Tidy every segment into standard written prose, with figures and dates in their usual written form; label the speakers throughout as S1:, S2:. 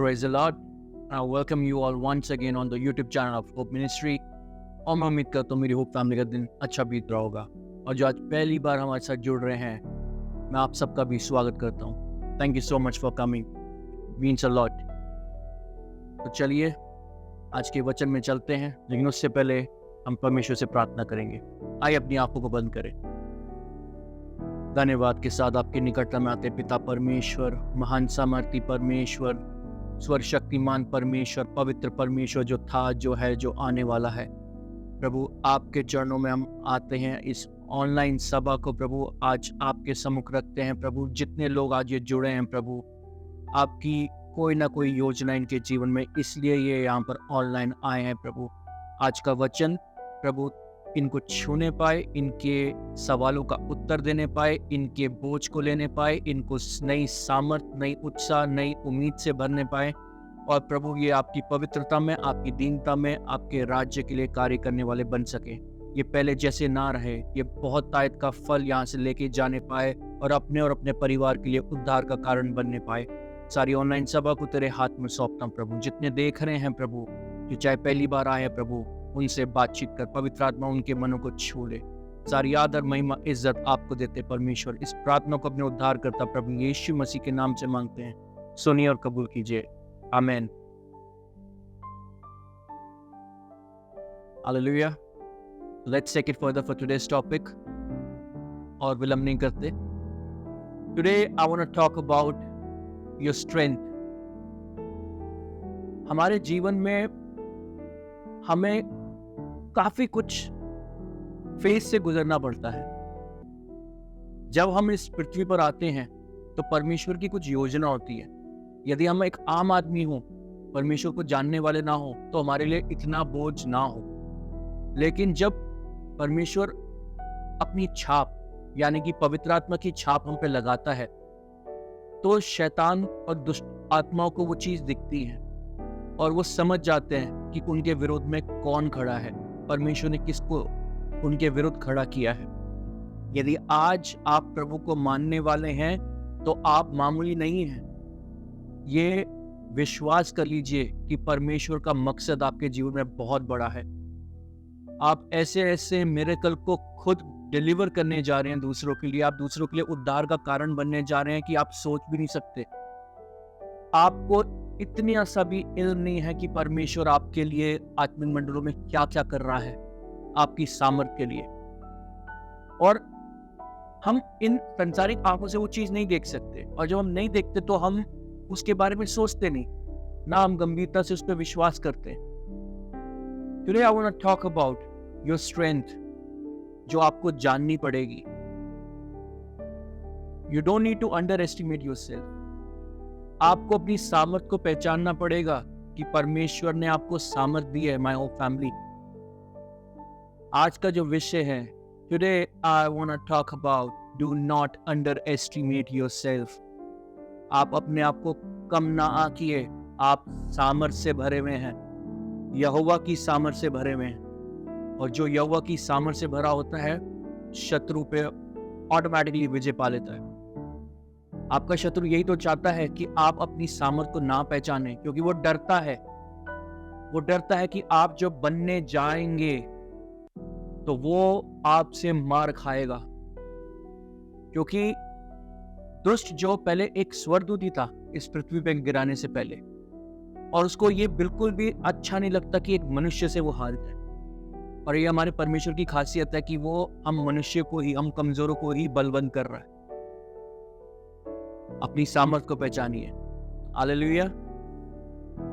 S1: Praise the Lord. I welcome you all once again on the YouTube channel of Hope Ministry. और मैं उम्मीद करता हूँ मेरी होप फैमिली का दिन अच्छा बीत रहा होगा। और जो आज पहली बार हमारे साथ जुड़ रहे हैं, मैं आप सबका भी स्वागत करता हूँ। Thank you so much for coming, means a lot. तो चलिए आज के वचन में चलते हैं, लेकिन उससे पहले हम परमेश्वर से प्रार्थना करेंगे। आइए अपनी आंखों को बंद करें। धन्यवाद के साथ आपके निकटता में आते पिता परमेश्वर, महान सामर्थी परमेश्वर, सर्वशक्तिमान परमेश्वर, पवित्र परमेश्वर, जो था, जो है, जो आने वाला है। प्रभु आपके चरणों में हम आते हैं। इस ऑनलाइन सभा को प्रभु आज आपके सम्मुख रखते हैं। प्रभु जितने लोग आज ये जुड़े हैं प्रभु, आपकी कोई ना कोई योजना इनके जीवन में, इसलिए ये यहाँ पर ऑनलाइन आए हैं। प्रभु आज का वचन प्रभु इनको छूने पाए, इनके सवालों का उत्तर देने पाए, इनके बोझ को लेने पाए, इनको नई सामर्थ, नई उत्साह, नई उम्मीद से भरने पाए। और प्रभु ये आपकी पवित्रता में, आपकी दीनता में, आपके राज्य के लिए कार्य करने वाले बन सके। ये पहले जैसे ना रहे, ये बहुत तायत का फल यहाँ से लेके जाने पाए और अपने परिवार के लिए उद्धार का कारण बनने पाए। सारी ऑनलाइन सभा को तेरे हाथ में सौंपता हूं प्रभु। जितने देख रहे हैं प्रभु, जो चाहे पहली बार आए हैं प्रभु, उनसे बातचीत कर, पवित्र आत्मा उनके मनों को छू ले। सारी आदर, महिमा, इज्जत आपको देते परमेश्वर। इस प्रार्थना को अपने उद्धार करता प्रभु यीशु मसीह के नाम से मांगते हैं, सुनिए और कबूल कीजिए, आमीन। हालेलुया। Let's take it further for today's topic. और विलंब नहीं करते, today I want to talk about your strength. हमारे जीवन में हमें काफी कुछ फेज से गुजरना पड़ता है। जब हम इस पृथ्वी पर आते हैं तो परमेश्वर की कुछ योजना होती है। यदि हम एक आम आदमी हो, परमेश्वर को जानने वाले ना हो, तो हमारे लिए इतना बोझ ना हो। लेकिन जब परमेश्वर अपनी छाप यानी कि पवित्र आत्मा की छाप हम पे लगाता है, तो शैतान और दुष्ट आत्माओं को वो चीज दिखती है और वो समझ जाते हैं कि उनके विरोध में कौन खड़ा है, परमेश्वर ने किसको उनके विरुद्ध खड़ा किया है। यदि आज आप प्रभु को मानने वाले हैं तो आप मामूली नहीं हैं। ये विश्वास कर लीजिए कि परमेश्वर का मकसद आपके जीवन में बहुत बड़ा है। आप ऐसे ऐसे मिरेकल को खुद डिलीवर करने जा रहे हैं दूसरों के लिए। आप दूसरों के लिए उद्धार का कारण बनने जा रहे हैं कि आप सोच भी नहीं सकते। आपको इतना सा भी इल्म नहीं है कि परमेश्वर आपके लिए आत्मिक मंडलों में क्या क्या कर रहा है आपकी सामर्थ के लिए। और हम इन संसारिक आंखों से वो चीज नहीं देख सकते, और जब हम नहीं देखते तो हम उसके बारे में सोचते नहीं, ना हम गंभीरता से उस पर विश्वास करते। Today I want to talk about your strength, जो आपको जाननी पड़ेगी। You don't need to underestimate yourself. आपको अपनी सामर्थ को पहचानना पड़ेगा कि परमेश्वर ने आपको सामर्थ दी है। माय होप फैमिली, आज का जो विषय है, today I want to talk about do not underestimate yourself. आप अपने आप को कम ना आंकिए। आप सामर्थ से भरे हुए हैं, यहोवा की सामर्थ से भरे हुए हैं। और जो यहोवा की सामर्थ से भरा होता है, शत्रु पे ऑटोमेटिकली विजय पा लेता है। आपका शत्रु यही तो चाहता है कि आप अपनी सामर्थ को ना पहचाने, क्योंकि वो डरता है। वो डरता है कि आप जो बनने जाएंगे तो वो आपसे मार खाएगा। क्योंकि दुष्ट जो पहले एक स्वर्गदूत था इस पृथ्वी पे गिराने से पहले, और उसको ये बिल्कुल भी अच्छा नहीं लगता कि एक मनुष्य से वो हार जाए। और ये हमारे परमेश्वर की खासियत है कि वो हम मनुष्य को ही, हम कमजोरों को ही बलवंत कर रहा है। अपनी सामर्थ को पहचानिए। Hallelujah.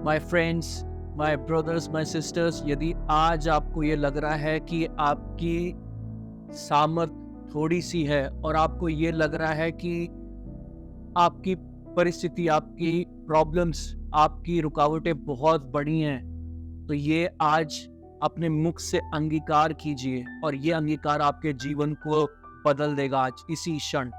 S1: My friends, my brothers, my sisters, यदि आज आपको ये लग रहा है कि आपकी सामर्थ थोड़ी सी है और आपको ये लग रहा है कि आपकी परिस्थिति, आपकी प्रॉब्लम्स, आपकी रुकावटें बहुत बड़ी हैं, तो ये आज अपने मुख से अंगीकार कीजिए, और ये अंगीकार आपके जीवन को बदल देगा। आज इसी क्षण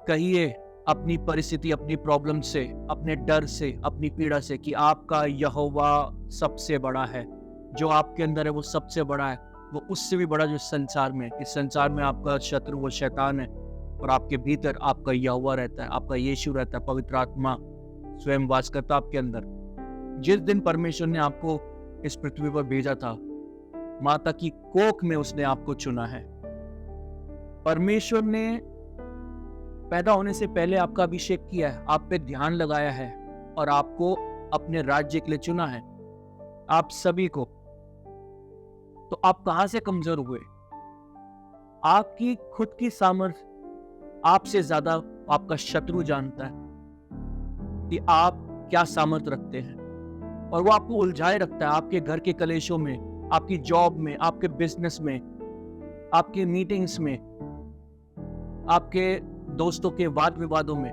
S1: कहिए अपनी परिस्थिति, अपनी प्रॉब्लम से, अपने डर से, अपनी पीड़ा से कि आपका यहोवा सबसे बड़ा है। जो आपके अंदर है वो सबसे बड़ा है, वो उससे भी बड़ा जो संसार में। इस संसार में आपका शत्रु वो शैतान है, और आपके भीतर आपका यहोवा रहता है, आपका यीशु रहता है, पवित्र आत्मा, स्वयं वास करता आपके अंदर। जिस दिन परमेश्वर ने आपको इस पृथ्वी पर भेजा था, माता की कोख में उसने आपको चुना है। परमेश्वर ने पैदा होने से पहले आपका अभिषेक किया है, आप पे ध्यान लगाया है और आपको अपने राज्य के लिए चुना है, आप सभी को। तो आप कहां से कमजोर हुए? आपकी खुद की सामर्थ्य आपसे ज्यादा आपका शत्रु जानता है कि आप क्या सामर्थ्य रखते हैं, और वो आपको उलझाए रखता है आपके घर के कलेशों में, आपकी जॉब में, आपके बिजनेस में, आपके मीटिंग्स में, आपके दोस्तों के वाद विवादों में।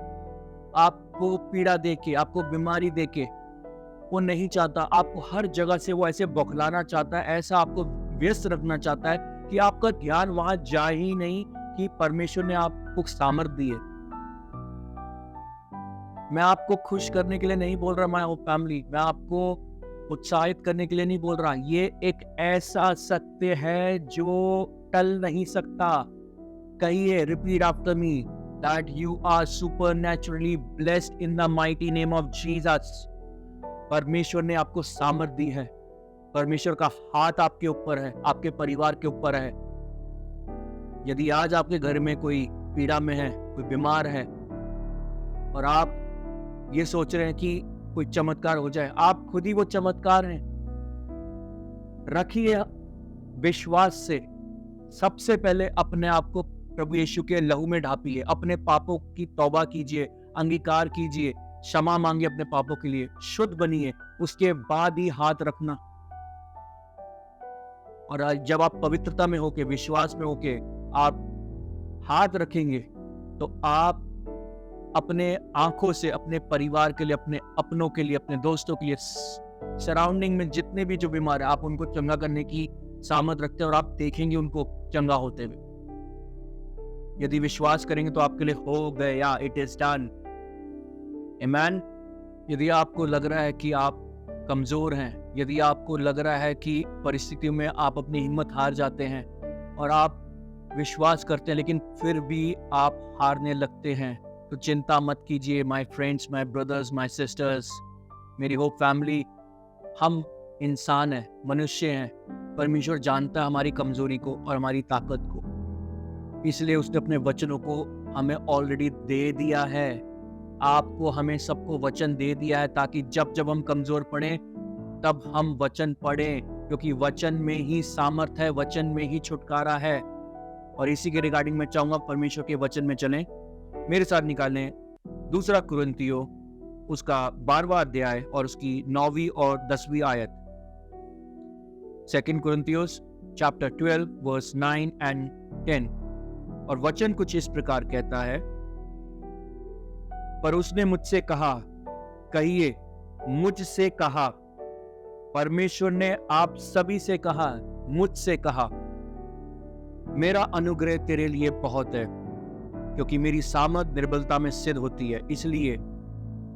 S1: आपको पीड़ा देके, आपको बीमारी देके वो नहीं चाहता। आपको हर जगह से वो ऐसे बौखलाना चाहता है, ऐसा आपको व्यस्त रखना चाहता है कि आपका ध्यान वहां जाए ही नहीं कि परमेश्वर ने आपको सामर्थ दी है। मैं आपको खुश करने के लिए नहीं बोल रहा, माय फैमिली, मैं आपको उत्साहित करने के लिए नहीं बोल रहा। ये एक ऐसा सत्य है जो टल नहीं सकता। कहिए, repeat after me, that you are supernaturally blessed in the mighty name of Jesus. परमेश्वर ने आपको सामर्थ दी है। परमेश्वर का हाथ आपके ऊपर है, आपके परिवार के ऊपर है। यदि आज आपके घर में कोई पीड़ा में है, कोई बीमार है, और आप ये सोच रहे हैं कि कोई चमत्कार हो जाए, आप खुद ही वो चमत्कार हैं। रखिए विश्वास से। सबसे पहले अपने आप को प्रभु यीशु के लहू में ढापिए, अपने पापों की तौबा कीजिए, अंगीकार कीजिए, क्षमा मांगिए अपने पापों के लिए, शुद्ध बनिए, उसके बाद ही हाथ रखना। और जब आप पवित्रता में होके, विश्वास में होके आप हाथ रखेंगे, तो आप अपने आंखों से अपने परिवार के लिए, अपने अपनों के लिए, अपने दोस्तों के लिए, सराउंडिंग में जितने भी जो बीमार है, आप उनको चंगा करने की सामर्थ रखते हैं और आप देखेंगे उनको चंगा होते हुए। यदि विश्वास करेंगे तो आपके लिए हो गया, इट इज डन, आमीन। यदि आपको लग रहा है कि आप कमजोर हैं, यदि आपको लग रहा है कि परिस्थितियों में आप अपनी हिम्मत हार जाते हैं और आप विश्वास करते हैं लेकिन फिर भी आप हारने लगते हैं, तो चिंता मत कीजिए my friends, my brothers, my sisters, मेरी होप फैमिली। हम इंसान हैं, मनुष्य हैं। परमेश्वर जानता है हमारी कमजोरी को और हमारी ताकत को, इसलिए उसने अपने वचनों को हमें ऑलरेडी दे दिया है। आपको, हमें सबको वचन दे दिया है, ताकि जब जब हम कमजोर पड़े तब हम वचन पढ़ें, क्योंकि वचन में ही सामर्थ है, वचन में ही छुटकारा है। और इसी के रिगार्डिंग मैं चाहूंगा परमेश्वर के वचन में चलें। मेरे साथ निकालें 2 कुरिन्थियों उसका 12वां अध्याय और उसकी 9वीं और 10वीं आयत। 2 कुरिन्थियोस चैप्टर 12 वर्स 9 एंड 10। और वचन कुछ इस प्रकार कहता है, पर उसने मुझसे कहा, कहिए मुझसे कहा। परमेश्वर ने आप सभी से कहा, मुझसे कहा, मेरा अनुग्रह तेरे लिए बहुत है, क्योंकि मेरी सामर्थ निर्बलता में सिद्ध होती है। इसलिए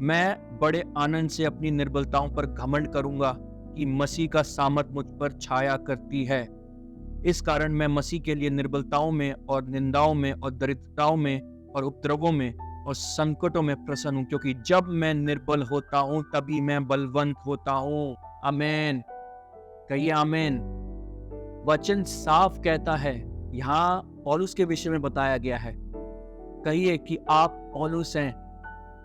S1: मैं बड़े आनंद से अपनी निर्बलताओं पर घमंड करूंगा कि मसीह का सामर्थ मुझ पर छाया करती है। इस कारण मैं मसीह के लिए निर्बलताओं में और निंदाओं में और दरिद्रताओं में और उपद्रवों में और संकटों में प्रसन्न हूं, क्योंकि जब मैं निर्बल होता हूं तभी मैं बलवंत होता हूं। आमीन, कहिए आमीन। वचन साफ कहता है, यहाँ पौलुस के विषय में बताया गया है। कहिए कि आप पौलुस हैं।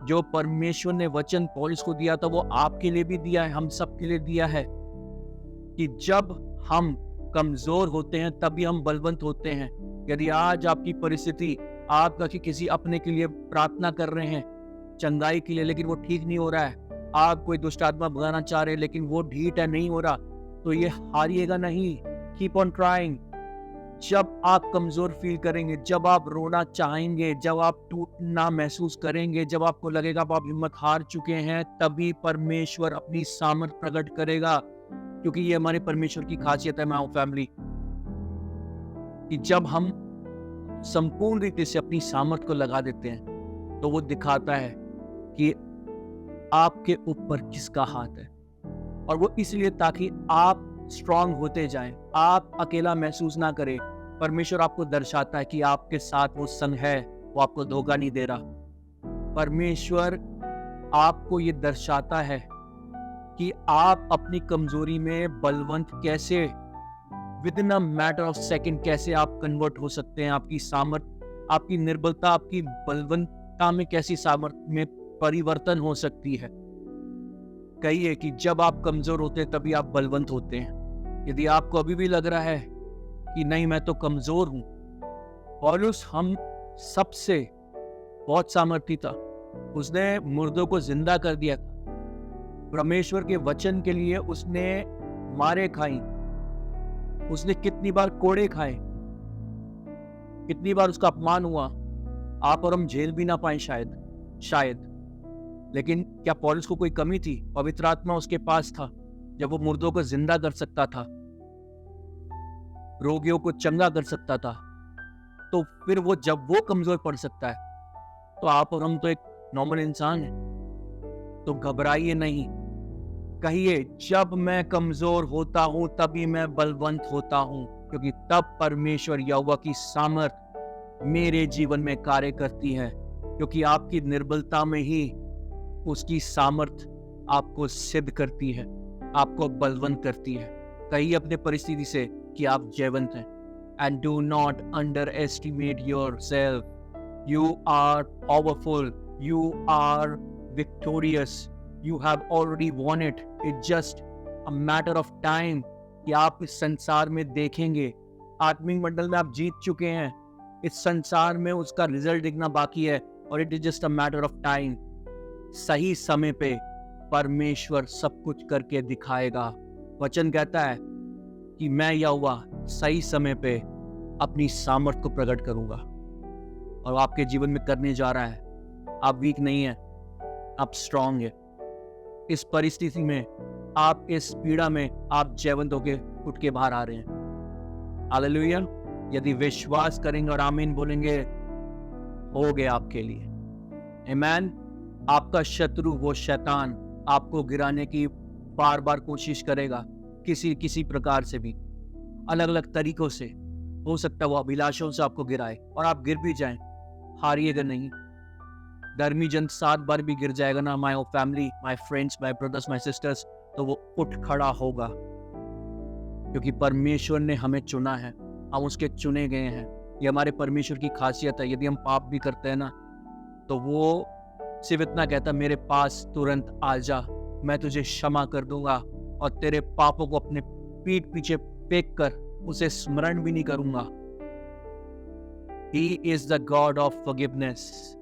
S1: जो परमेश्वर ने वचन पौलुस को दिया था वो आपके लिए भी दिया है, हम सब के लिए दिया है, कि जब हम कमजोर होते हैं तभी हम बलवंत होते हैं। यदि आज आपकी परिस्थिति, आप किसी अपने के लिए प्रार्थना कर रहे हैं चंगाई के लिए, लेकिन वो ठीक नहीं हो रहा है, आप कोई दुष्ट आत्मा भगाना चाह रहे हैं लेकिन वो ढीठ है, नहीं हो रहा, तो ये हारिएगा नहीं, कीप ऑन ट्राइंग। जब आप कमजोर फील करेंगे, जब आप रोना चाहेंगे, जब आप टूटना महसूस करेंगे, जब आपको लगेगा आप हिम्मत हार चुके हैं, तभी परमेश्वर अपनी सामर्थ प्रकट करेगा। क्योंकि ये हमारे परमेश्वर की खासियत है माय फैमिली, कि जब हम संपूर्ण रीति से अपनी सामर्थ को लगा देते हैं तो वो दिखाता है कि आपके ऊपर किसका हाथ है। और वो इसलिए ताकि आप स्ट्रांग होते जाएं, आप अकेला महसूस ना करें। परमेश्वर आपको दर्शाता है कि आपके साथ वो संग है, वो आपको धोखा नहीं दे रहा। परमेश्वर आपको ये दर्शाता है कि आप अपनी कमजोरी में बलवंत कैसे, with in a matter of second कैसे आप कन्वर्ट हो सकते हैं। आपकी सामर्थ, आपकी निर्बलता आपकी बलवंतता में कैसी सामर्थ में परिवर्तन हो सकती है। कहिए कि जब आप कमजोर होते हैं तभी आप बलवंत होते हैं। यदि आपको अभी भी लग रहा है कि नहीं मैं तो कमजोर हूं, पौलुस हम सबसे बहुत सामर्थी था, उसने मुर्दों को जिंदा कर दिया था, परमेश्वर के वचन के लिए उसने मारे खाई, उसने कितनी बार कोड़े खाए, कितनी बार उसका अपमान हुआ। आप और हम झेल भी ना पाए शायद, लेकिन क्या पौलुस को कोई कमी थी? पवित्र आत्मा उसके पास था, जब वो मुर्दों को जिंदा कर सकता था, रोगियों को चंगा कर सकता था, तो फिर वो जब वो कमजोर पड़ सकता है तो आप और हम तो एक नॉर्मल इंसान हैं। तो घबराइए नहीं, कहिए जब मैं कमजोर होता हूं तभी मैं बलवंत होता हूं, क्योंकि तब परमेश्वर यहोवा की सामर्थ मेरे जीवन में कार्य करती है, क्योंकि आपकी निर्बलता में ही उसकी सामर्थ आपको सिद्ध करती है, आपको बलवंत करती है। कहिए अपने परिस्थिति से कि आप जयवंत हैं। And do not underestimate yourself, you are powerful, you are victorious, you have already won it. It's just a matter of time कि आप इस संसार में देखेंगे, आत्मिक मंडल में आप जीत चुके हैं, इस संसार में उसका रिजल्ट दिखना बाकी है, और it is just a matter of time. सही समय पे परमेश्वर सब कुछ करके दिखाएगा। वचन कहता है कि मैं यहोवा सही समय पे अपनी सामर्थ को प्रकट करूंगा, और आपके जीवन में करने जा रहा है। आप वीक नहीं है, आप स्ट्रांग है। इस परिस्थिति में, आप इस पीड़ा में आप जयवंत होके उठ के बाहर आ रहे हैं। हालेलुया। यदि विश्वास करेंगे और आमीन बोलेंगे, हो गया आपके लिए। आमीन। आपका शत्रु वो शैतान आपको गिराने की बार बार कोशिश करेगा, किसी प्रकार से भी, अलग अलग तरीकों से। हो सकता है वो अभिलाषों से आपको गिराए और आप गिर भी जाएं, हारिएगा नहीं। धर्मी जन 7 बार भी गिर जाएगा ना, my family, my friends, my brothers, my sisters, तो वो उठ खड़ा होगा, क्योंकि परमेश्वर ने हमें चुना है, हम उसके चुने गए हैं। ये हमारे परमेश्वर की खासियत है। यदि हम पाप भी करते हैं ना, तो वो सिर्फ इतना कहता, मेरे पास तुरंत आ जा, मैं तुझे क्षमा कर दूंगा और तेरे पापों को अपने पीठ पीछे फेंक कर उसे स्मरण भी नहीं करूंगा। He is the God of forgiveness.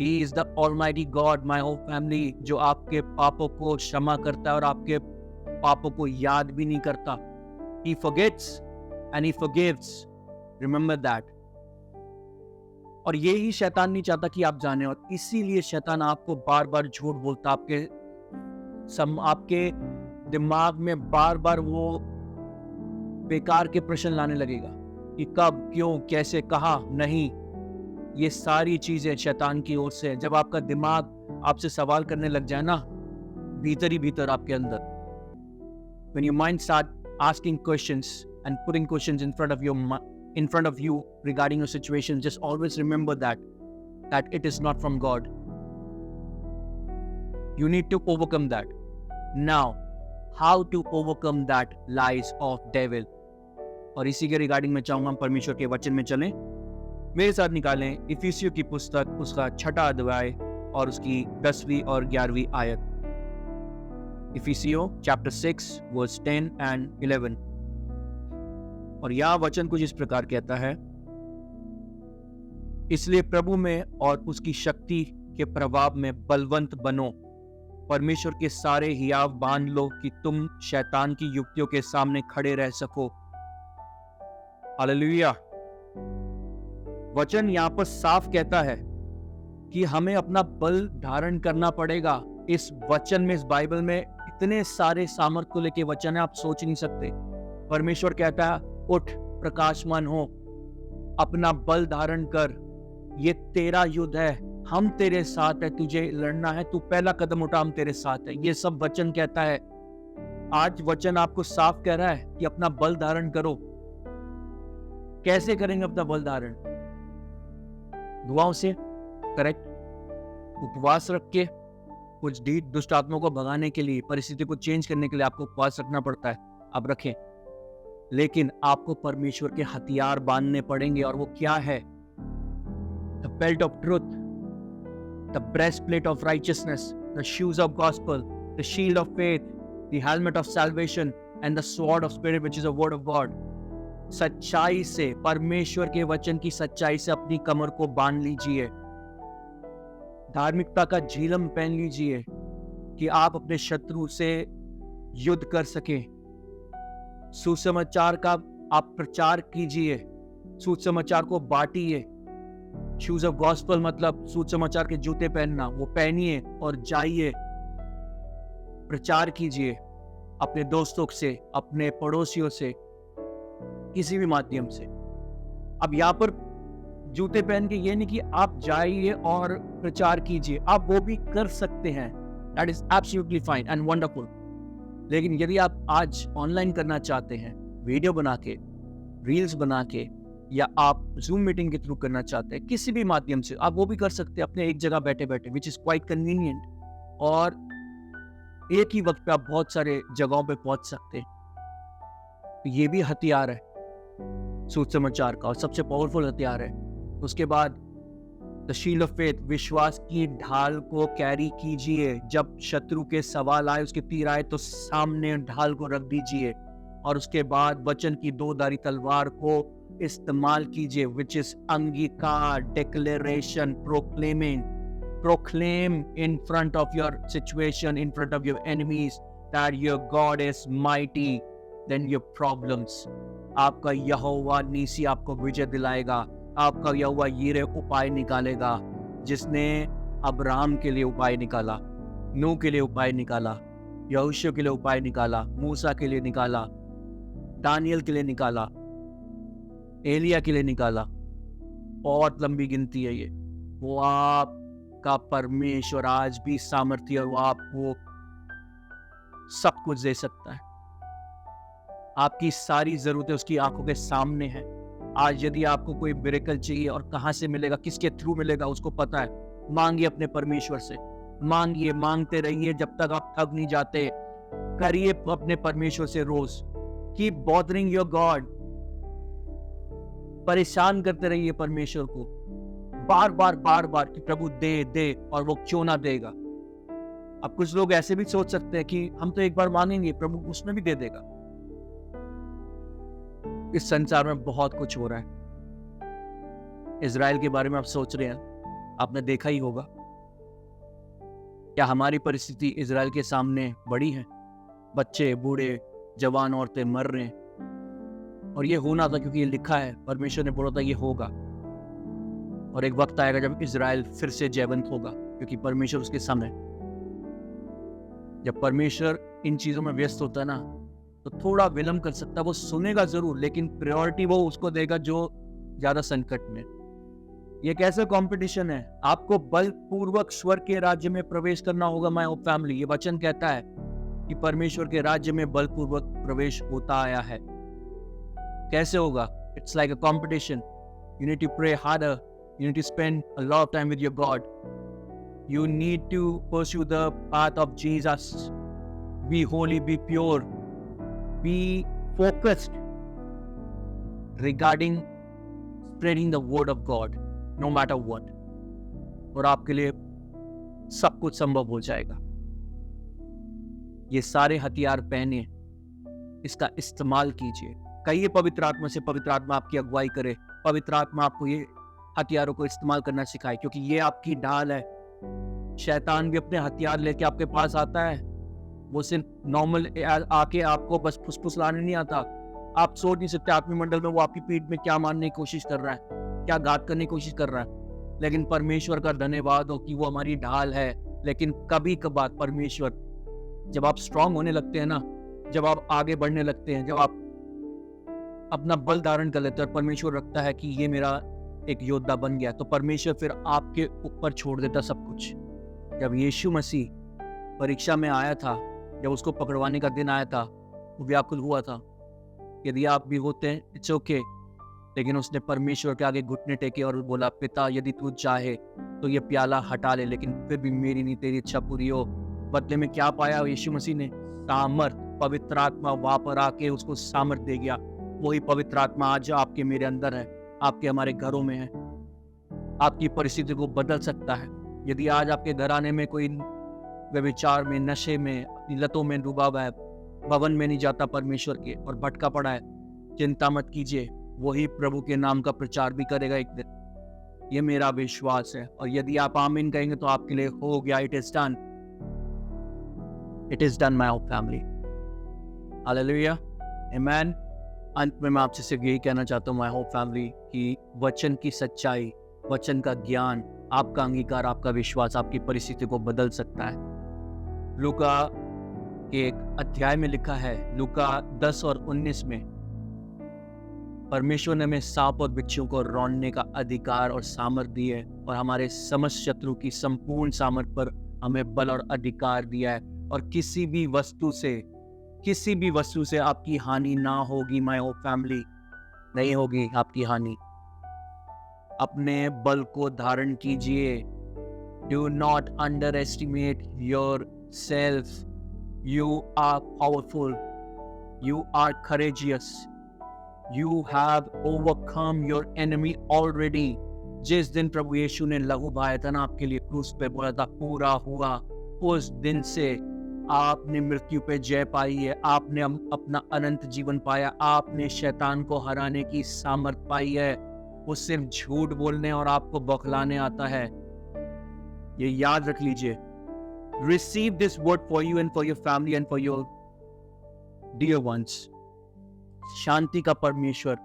S1: He is the Almighty God, my whole family, जो आपके पापों को क्षमा करता है और आपके पापों को याद भी नहीं करता। He forgets and he forgives. Remember that. और यही शैतान नहीं चाहता कि आप जाने, और इसीलिए शैतान आपको बार बार झूठ बोलता, आपके दिमाग में बार बार वो बेकार के प्रश्न लाने लगेगा कि कब, क्यों, कैसे, कहा, नहीं। ये सारी चीजें शैतान की ओर से। जब आपका दिमाग आपसे सवाल करने लग जाए ना, भीतर ही भीतर आपके अंदर, when your mind start asking questions and putting questions in front of you regarding your situation, just always remember that it is not from God. You need to overcome that. Now, how to overcome that lies of devil? और इसी के regarding में चाहूंगा हम परमेश्वर के वचन में चलें। मेरे साथ निकालें इफिसियों की पुस्तक, उसका 6वां अध्याय और उसकी 10वीं और 11वीं आयत। इफिसियों चैप्टर 6 वर्स 10 and 11। और यह वचन कुछ इस प्रकार कहता है, इसलिए प्रभु में और उसकी शक्ति के प्रभाव में बलवंत बनो, परमेश्वर के सारे हियाव बांध लो कि तुम शैतान की युक्तियों के सामने खड़े रह सको। हालेलुया। वचन यहां पर साफ कहता है कि हमें अपना बल धारण करना पड़ेगा। इस वचन में, इस बाइबल में इतने सारे सामर्थ को लेके वचन है, आप सोच नहीं सकते। परमेश्वर कहता है, उठ, प्रकाशमान हो, अपना बल धारण कर, ये तेरा युद्ध है, हम तेरे साथ है, तुझे लड़ना है, तू पहला कदम उठा, हम तेरे साथ है। ये सब वचन कहता है। आज वचन आपको साफ कह रहा है कि अपना बल धारण करो। कैसे करेंगे अपना बल धारण? दुआओं से, करेक्ट। उपवास रख के कुछ दुष्ट आत्माओं को भगाने के लिए, परिस्थिति को चेंज करने के लिए आपको उपवास रखना पड़ता है, आप रखें। लेकिन आपको परमेश्वर के हथियार बांधने पड़ेंगे, और वो क्या है? The belt of truth, the breastplate of righteousness, the shoes of gospel, the shield of faith, the helmet of salvation and the sword of spirit which is the word of God. सच्चाई से, परमेश्वर के वचन की सच्चाई से अपनी कमर को बांध लीजिए। धार्मिकता का झिलम पहन लीजिए कि आप अपने शत्रु से युद्ध कर सकें। सुसमाचार का आप प्रचार कीजिए, सुसमाचार को बांटिए। शूज ऑफ गॉस्पेल मतलब सुसमाचार के जूते पहनना, वो पहनिए और जाइए, प्रचार कीजिए अपने दोस्तों से, अपने पड़ोसियों से, किसी भी माध्यम से। अब यहाँ पर जूते पहन के ये नहीं कि आप जाइए और प्रचार कीजिए, आप वो भी कर सकते हैं, that is absolutely fine and wonderful. लेकिन यदि आप आज ऑनलाइन करना चाहते हैं, वीडियो बना के, रील्स बना के, या आप जूम मीटिंग के थ्रू करना चाहते हैं, किसी भी माध्यम से, आप वो भी कर सकते हैं अपने एक जगह बैठे बैठे, विच इज क्वाइट कन्वीनियंट। और एक ही वक्त पे आप बहुत सारे जगहों पे पहुंच सकते हैं। तो ये भी हथियार है सुसमाचार का, और सबसे पावरफुल हथियार है। उसके बाद द शील्ड ऑफ फेथ, विश्वास की ढाल को कैरी कीजिए। जब शत्रु के सवाल आए, उसके तीर आए, तो सामने ढाल को रख दीजिए। और उसके बाद वचन की दो-धारी तलवार को इस्तेमाल कीजिए, विच इज अंगीकार, declaration, proclaim in front of your situation, in front of your enemies, that your God is mighty than your problems. आपका यहोवा नीसी आपको विजय दिलाएगा, आपका यहोवा यीरे उपाय निकालेगा। जिसने अब्राहम के लिए उपाय निकाला, नूह के लिए उपाय निकाला, यहोशू के लिए उपाय निकाला, मूसा के लिए निकाला, दानियल के लिए निकाला, एलिया के लिए निकाला, बहुत लंबी गिनती है ये। वो आपका परमेश्वर आज भी सामर्थ्य, और वो आपको सब कुछ दे सकता है। आपकी सारी जरूरतें उसकी आंखों के सामने हैं। आज यदि आपको कोई मिरेकल चाहिए, और कहां से मिलेगा, किसके थ्रू मिलेगा, उसको पता है। मांगिए अपने परमेश्वर से, मांगिए, मांगते रहिए जब तक आप थक नहीं जाते। करिए अपने परमेश्वर से रोज। कीप बॉदरिंग योर गॉड, परेशान करते रहिए परमेश्वर को बार बार कि प्रभु दे दे, और वो क्यों ना देगा। अब कुछ लोग ऐसे भी सोच सकते हैं कि हम तो एक बार मांगेंगे, प्रभु उसमें भी दे देगा। इस संसार में बहुत कुछ हो रहा है। इजराइल के बारे में आप सोच रहे हैं, आपने देखा ही होगा। क्या हमारी परिस्थिति इजराइल के सामने बड़ी है? बच्चे, बूढ़े, जवान, औरतें मर रहे हैं। और ये होना था क्योंकि ये लिखा है, परमेश्वर ने बोला था ये होगा। और एक वक्त आएगा जब इजराइल फिर से जयवंत होगा, क्योंकि परमेश्वर उसके सामने। जब परमेश्वर इन चीजों में व्यस्त होता है ना, तो थोड़ा विलंब कर सकता है। वो सुनेगा जरूर, लेकिन प्रायोरिटी वो उसको देगा जो ज्यादा संकट में। ये कैसे कंपटीशन है? आपको बलपूर्वक स्वर्ग के राज्य में प्रवेश करना होगा, माय ओह फैमिली। ये वचन कहता है कि परमेश्वर के राज्य में बलपूर्वक प्रवेश होता आया है। कैसे होगा? It's like a competition. You need to pray harder, you need to spend a lot of time with your God. You need to pursue the path of Jesus. Be holy, be pure, be focused regarding spreading the word of God, no matter what. और आपके लिए सब कुछ संभव हो जाएगा। ये सारे हथियार पहने, इसका इस्तेमाल कीजिए। कहिए पवित्र आत्मा से, पवित्र आत्मा आपकी अगुवाई करे, पवित्र आत्मा आपको ये हथियारों को इस्तेमाल करना सिखाए, क्योंकि ये आपकी ढाल है। शैतान भी अपने हथियार लेके आपके पास आता है। वो सिर्फ नॉर्मल आके आपको बस फुसफुसलाने नहीं आता। आप सोच नहीं सकते आत्मिक मंडल में वो आपकी पीठ में क्या मारने की कोशिश कर रहा है, क्या घात करने की कोशिश कर रहा है। लेकिन परमेश्वर का धन्यवाद हो कि वो हमारी ढाल है। लेकिन कभी कभार परमेश्वर, जब आप स्ट्रांग होने लगते हैं ना, जब आप आगे बढ़ने लगते हैं, जब आप अपना बल धारण कर लेते हैं, परमेश्वर रखता है कि ये मेरा एक योद्धा बन गया, तो परमेश्वर फिर आपके ऊपर छोड़ देता सब कुछ। जब यीशु मसीह परीक्षा में आया था, जब उसको पकड़वाने का दिन आया था, वो व्याकुल हुआ था। यदि आप भी होते हैं, इट्स ओके। लेकिन उसने परमेश्वर के आगे घुटने टेके और बोला, पिता यदि तू चाहे तो ये प्याला हटा ले, लेकिन फिर भी मेरी नहीं तेरी इच्छा पूरी हो। बदले में क्या पाया यीशु मसीह ने? सामर्थ। पवित्र आत्मा वहां पर आके उसको सामर्थ दे गया। वही पवित्र आत्मा आज आपके मेरे अंदर है, आपके हमारे घरों में है, आपकी परिस्थिति को बदल सकता है। यदि आज आपके घराने में कोई व्यभिचार में, नशे में, अपनी लतों में डूबा हुआ है, भवन में नहीं जाता परमेश्वर के और भटका पड़ा है, चिंता मत कीजिए, वही प्रभु के नाम का प्रचार भी करेगा एक दिन। ये मेरा विश्वास है। और यदि आप आमीन कहेंगे तो आपके लिए हो गया। It is done, it is done my family. Hallelujah, amen. अंत में मैं आपसे सिर्फ यही कहना चाहता हूँ माय होप फैमिली कि वचन की सच्चाई, वचन का ज्ञान, आपका अंगीकार, आपका विश्वास आपकी परिस्थिति को बदल सकता है। लूका के एक अध्याय में लिखा है, लूका 10 और 19 में, परमेश्वर ने हमें सांप और बिच्छू को रौंदने का अधिकार और सामर्थ दी है, और हमारे समस्त शत्रु की संपूर्ण सामर्थ पर हमें बल और अधिकार दिया है, और किसी भी वस्तु से आपकी हानि ना होगी। माय होप फैमिली, नहीं होगी आपकी हानि। अपने बल को धारण कीजिए। Do not underestimate yourself. You are powerful, you are courageous, you have overcome your enemy already. जिस दिन प्रभु यीशु ने लहू बहाया था ना आपके लिए, क्रूस पे बोला था पूरा हुआ, उस दिन से आपने मृत्यु पे जय पाई है, आपने अपना अनंत जीवन पाया, आपने शैतान को हराने की सामर्थ पाई है। वो सिर्फ झूठ बोलने और आपको बौखलाने आता है, ये याद रख लीजिए। Receive this word for you and for your family and for your dear ones. शांति का परमेश्वर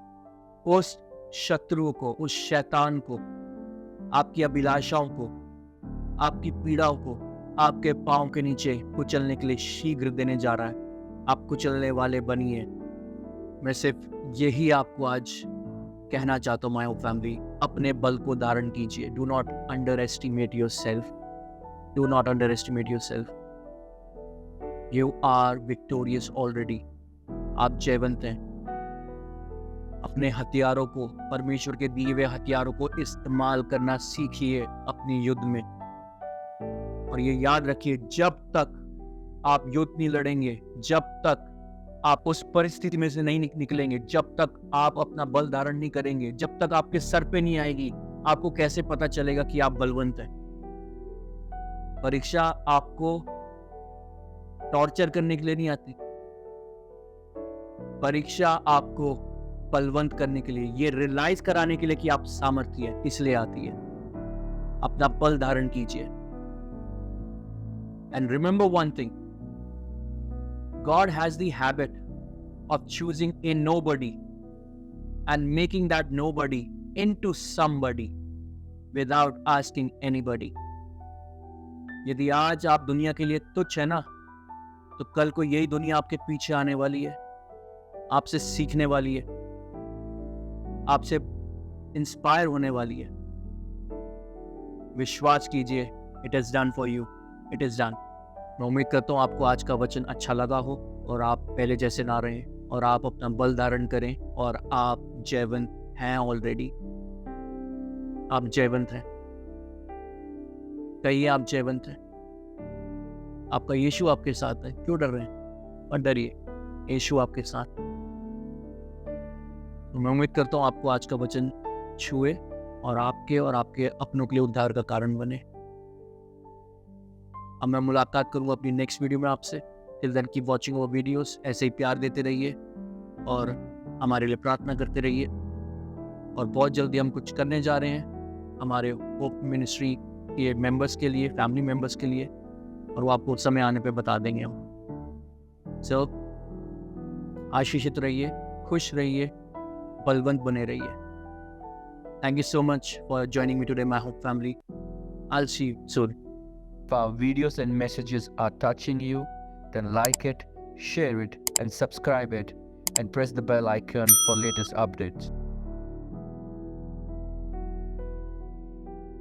S1: उस शत्रु को, उस शैतान को, आपकी अभिलाषाओं को, आपकी पीड़ाओं को आपके पांव के नीचे कुचलने के लिए शीघ्र देने जा रहा है। आप कुचलने वाले बनिए। मैं सिर्फ यही आपको आज कहना चाहता हूँ माय होप फैमिली, अपने बल को धारण कीजिए। Do not underestimate yourself, do not underestimate yourself. You are victorious already, आप जयवंत हैं। अपने हथियारों को, परमेश्वर के दिए हुए हथियारों को इस्तेमाल करना सीखिए अपनी युद्ध में। और ये याद रखिए, जब तक आप युद्ध नहीं लड़ेंगे, जब तक आप उस परिस्थिति में से नहीं निकलेंगे, जब तक आप अपना बल धारण नहीं करेंगे, जब तक आपके सर पे नहीं आएगी, आपको कैसे पता चलेगा कि आप बलवंत हैं? परीक्षा आपको टॉर्चर करने के लिए नहीं आती, परीक्षा आपको बलवंत करने के लिए, ये रियलाइज कराने के लिए कि आप सामर्थ्य है, इसलिए आती है। अपना बल धारण कीजिए। And remember one thing, God has the habit of choosing a nobody and making that nobody into somebody without asking anybody. यदि आज आप दुनिया के लिए तुच्छ है ना, तो कल को यही दुनिया आपके पीछे आने वाली है, आपसे सीखने वाली है, आपसे इंस्पायर होने वाली है। विश्वास कीजिए, it is done for you, it is done. मैं उम्मीद करता हूँ आपको आज का वचन अच्छा लगा हो और आप पहले जैसे ना रहें और आप अपना बल धारण करें, और आप जयवंत हैं ऑलरेडी। आप जयवंत हैं, कहिए आप जयवंत हैं। आपका यीशु आपके साथ है, क्यों डर रहे हैं? और डरिए, यीशु आपके साथ। तो मैं उम्मीद करता हूँ आपको आज का वचन छुए और आपके अपनों के लिए उद्धार का कारण बने। अब मैं मुलाकात करूँगा अपनी नेक्स्ट वीडियो में आपसे। Till then keep watching our videos. ऐसे ही प्यार देते रहिए और हमारे लिए प्रार्थना करते रहिए। और बहुत जल्दी हम कुछ करने जा रहे हैं हमारे होप मिनिस्ट्री के मेंबर्स के लिए, फैमिली मेंबर्स के लिए, और वो आपको समय आने पे बता देंगे हम। सो आशीषित रहिए, खुश रहिए, बलवंत बने रहिए। Thank you so much for joining me today, my Hope family. I'll see you soon.
S2: If our videos and messages are touching you, then like it, share it, and subscribe it, and press the bell icon for latest updates.